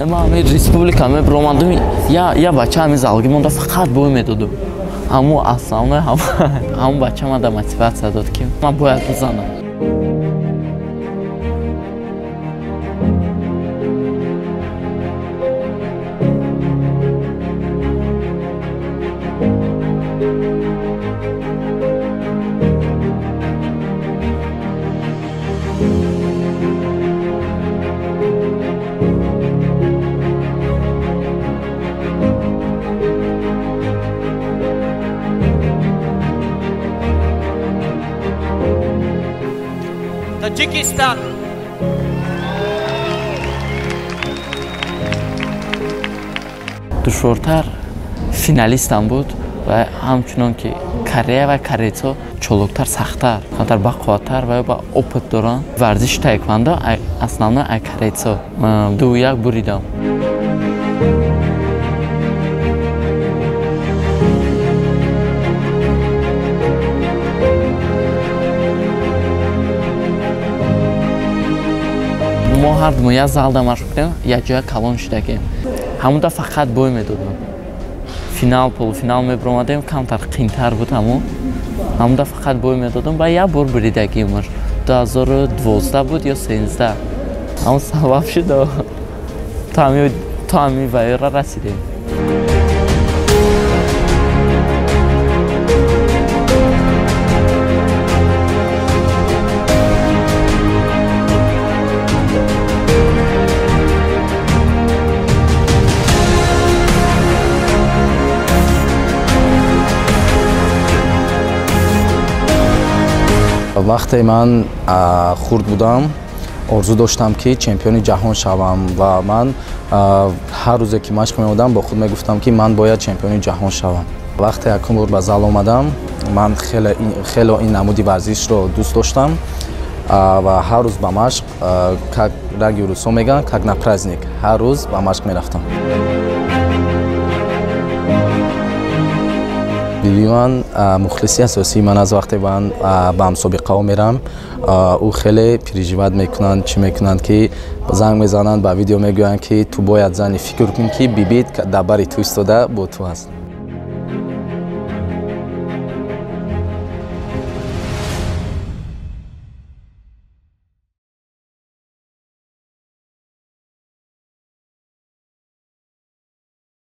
من ریسپوبلیکا میبرم یا بچه همی زالگی مونده فقط بوی میدادم همو اصلا همو بچه من در موتیواسیا داد که من باید بزنم. Tajikistan. دشوارتر فینالیستم بود و همچنان که Koreya و Koreycha чолоктар сахттар, хатар бақувваттар ва ба опыт доранд. Варзиши таеквондо основной Koreycha 2-1 буридам. ما هر دو یک زالدا مشق کردیم، یک جای کلان شدیم. همونجا فقط بوی میدادم. فینال پولفینال میبرامدیم کمتر قیمتر بود همونجا فقط بوی میدادم و یک بار بریدگیم 2012 بود یا 13. همون سبب شد تا همی وای را رسیدیم. وقتی من خورد بودم آرزو داشتم که چمپیون جهان شوم و من هر روزی که مشق می‌کردم با خود میگفتم که من باید چمپیون جهان شوم. وقتی یکم بار به زال اومدم من خیلی این نمودی ورزش رو دوست داشتم و هر روز به مشق رگولوسو میگن как на праздник هر روز به مشق میرفتم. بیبی من مخلصی اساسی من از وقتی من به مسابقه ها میرم او خیلی پریژیوت میکنند چی میکنند که زنگ میزنند با ویدیو میگویند که تو باید زنی فکر کنی که بیبیت در بری تو ایستاده با تو هست.